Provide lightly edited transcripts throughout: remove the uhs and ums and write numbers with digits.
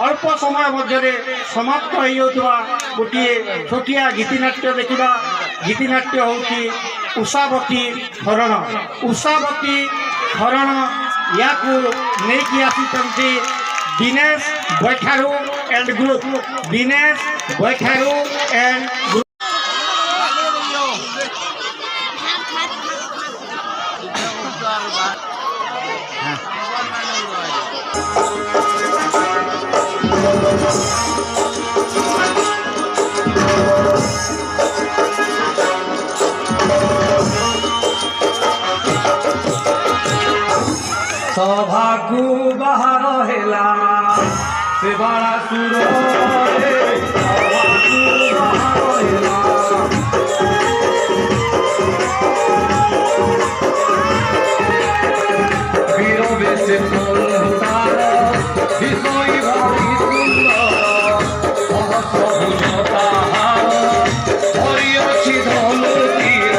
अल्प समय मध्य समाप्त हो जाउथबा गोटे छोटिया गीतिनाट्य देखा। गीतिनाट्य हूँ उषावती हरण। उषावती हरण या नहीं आसी Dinesh Baitharu and group. Dinesh Baitharu and group. सभा को बाहर हेला से बड़ा सुर सभा को बाहर हेला वीर बेश फलतार विषय भारी सुंदर सहस्रभुजताहार हरि अच्छी धनु तीर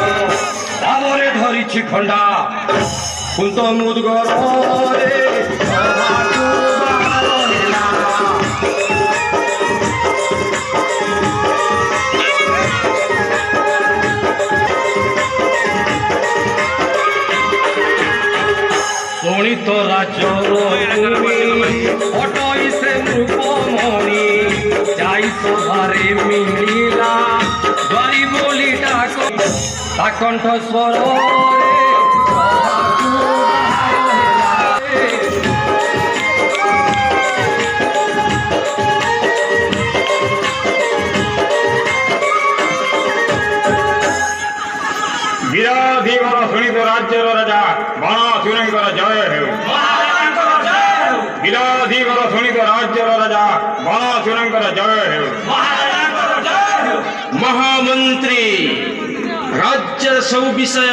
तावरे धरिछि खंडा कुंत मुदगर शोणित राजर अटई से नृपमणि जाई सभारे मिलिला द्वारी बोली डाक कंठ स्वर वीराधीवर शुणित राज्यर राजा बाणासुरंकर जय हो। वीराधीवर शुणित राज्यर राजा बाणासुरंकर जय हो। महामंत्री राज्य सब विषय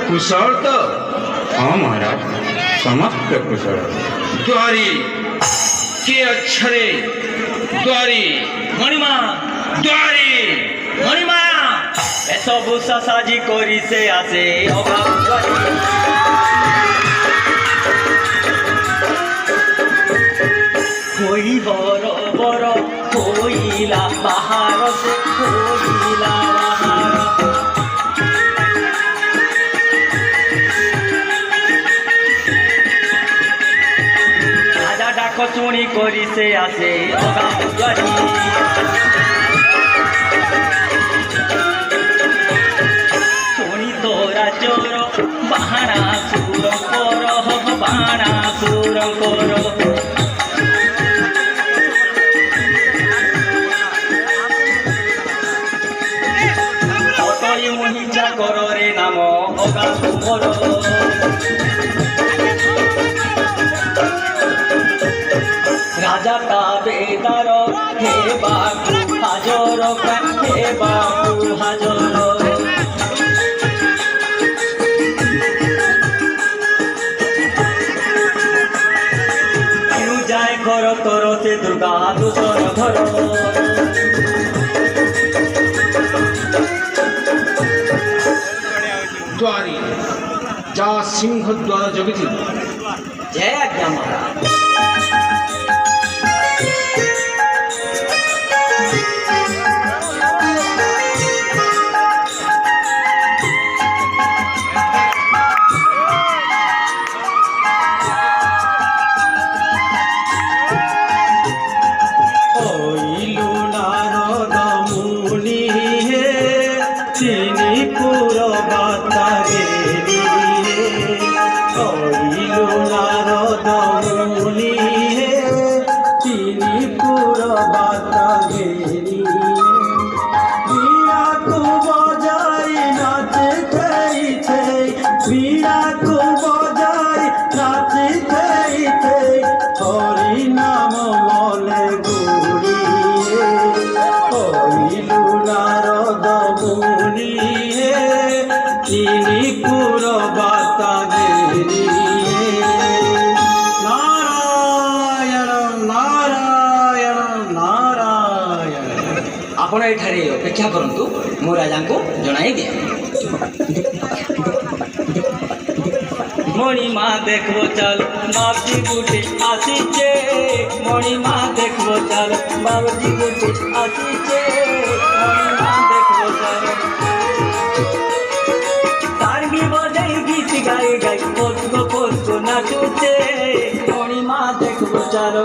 कुशल तो हाँ महाराज समस्त कुशल। द्वारी के अक्षरे द्वारी मणिमा द्वारी मणिमा सबु साजी करी से आसे कोई बर बर कोईला बाहर से कोईला बाहर राजा डाक शुणी करी से आसे राजर बाणा सुर कर बाणा सुर कर अटई महिचा कर रे नाम अगासुर राजा का बेदार हे बाबू हाजर हे बाबू हाजर घर तोर से दुर्गा दूसर घर द्वारी जा सिंह द्वार जगती जय आज्ञा महाराज। आपण एठारे अपेक्षा करंतु मो राजा को जणाई दिया। মণিমা দেখবো চাল বাবজি গুটে আসিছে মণিমা দেখবো চাল বাবজি গুটে আসিছে মণিমা দেখবো চাল তারবি বজাই গীত গাই গাই পদ্ম পদ্ম নাচুছে মণিমা দেখবো চাল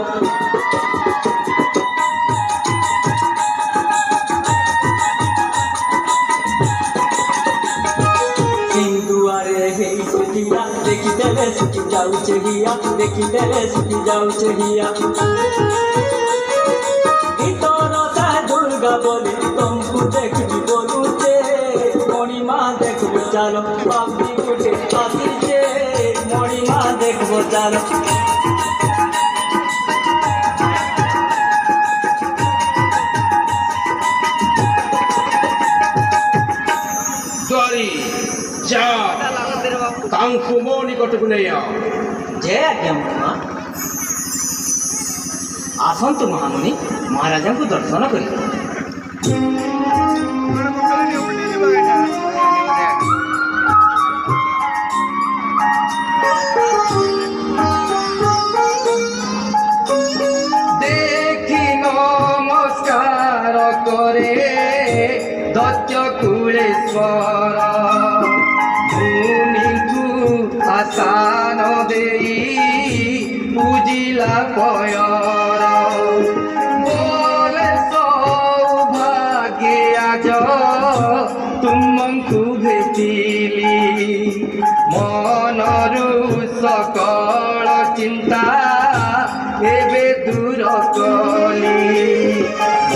ଦେଖିଦେଲେ ଶୁଖି ଯାଉଛେ ହିଆ ଦେଖିଦେଲେ ଶୁଖି ଯାଉଛେ ହିଆ ଗୀତର ତା ଦୁର୍ଗା ବୋଲି ତମକୁ ଦେଖିବି ବୋଲୁଛେ ମଣିମା ଦେଖବ ଚାଲ ବାବି ଗୋଟେ ଆସିଛେ ମଣିମା ଦେଖବ ଚାଲ ଦ୍ୱାରୀ ଯା ତାଙ୍କୁ ମୋ ନିକଟକୁ ନେଇ ଆଅ। ଜୟ ଆଜ୍ଞା ମଣିମା। ଆସନ୍ତୁ ମହାମୁନି ମହାରାଜାଙ୍କୁ ଦର୍ଶନ କରିବେ। ଦେଖି ନମସ୍କାର କରେ ଦୈତ୍ୟ କୁଳେଶ୍ୱର ଆସାନ ଦେଇ ପୂଜିଲା ପୟର ବୋଲେ ସୌଭାଗ୍ୟ ଆଜ ତୁମଙ୍କୁ ଭେଟିଲି ମନରୁ ସକଳ ଚିନ୍ତା ଏବେ ଦୂର କଲି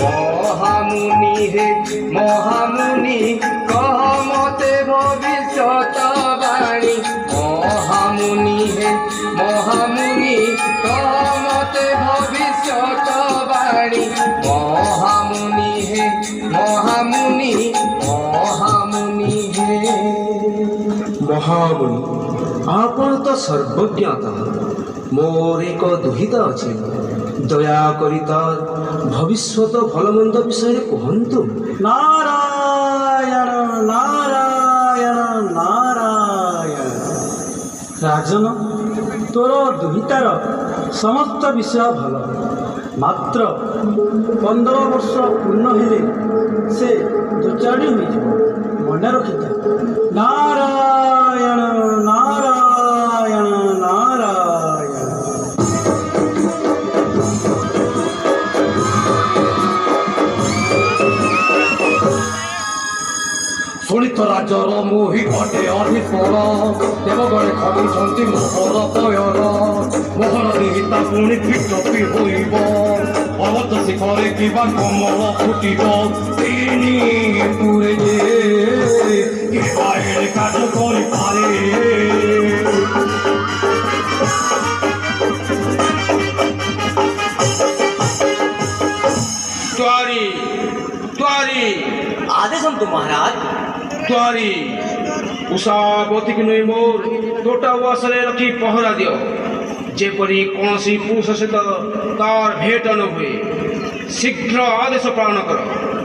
ମହାମୁନି ହେ ମହାମୁନି କହ ମତେ ଭବିଷ୍ୟତ ବାଣୀ মহামুনি হে মহামুনি কমতে ভবিষ্যৎ বাণী মহামুনি হে মহামুনি মহামুনি হে মহামুনি ଆପଣ ତ ସର୍ବଜ୍ଞାତ ମୋର ଏକ ଦୁହିତା ଅଛି ଦୟାକରି ତ ଭବିଷ୍ୟତ ଭଲମନ୍ଦ ବିଷୟରେ କୁହନ୍ତୁ। ନାରାୟଣ ନାରାୟଣ ନାରାୟଣ ରାଜନ ତୋର ଦୁହିତାର ସମସ୍ତ ବିଷୟ ଭଲ ମାତ୍ର 15 ବର୍ଷ ପୂର୍ଣ୍ଣ ହେଲେ ସେ ଦୋଚାଡ଼ି ହୋଇଯିବ ମନେ ରଖିଥା। ନାରାୟଣ ନାରାୟଣ ନାରାୟଣ ଶୁଣିତ ରାଜର ମୋହି ଅଟେ ଅଧିପର ଦେବଗଣେ ଖଟୁଛନ୍ତି ମୋହର ପୟର ମୋହର ନିହିତା ପୁଣି ପିଟପି ହୋଇବ ପର୍ବତ ଶିଖରେ କିବା କମଳ ଫୁଟିବ ତିନି ପୁରେ ଯେ କିବା ଏଣେ କାର୍ଯ୍ୟ କରିପାରେ ଦ୍ୱାରୀ ଦ୍ୱାରୀ ଆଦେଶନ୍ତୁ ମହାରାଜ। ଦ୍ୱାରୀ ଉଷାବତୀକୁ ନେଇ ମୋର ତୋଟା ଉଆସରେ ରଖି ପହରା ଦିଅ ଯେପରି କୌଣସି ପୁରୁଷ ସହିତ ତାର ଭେଟ ନ ହୁଏ ଶୀଘ୍ର ଆଦେଶ ପାଳନ କର।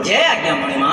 ଜୟ ଆଜ୍ଞା ମଣିମା।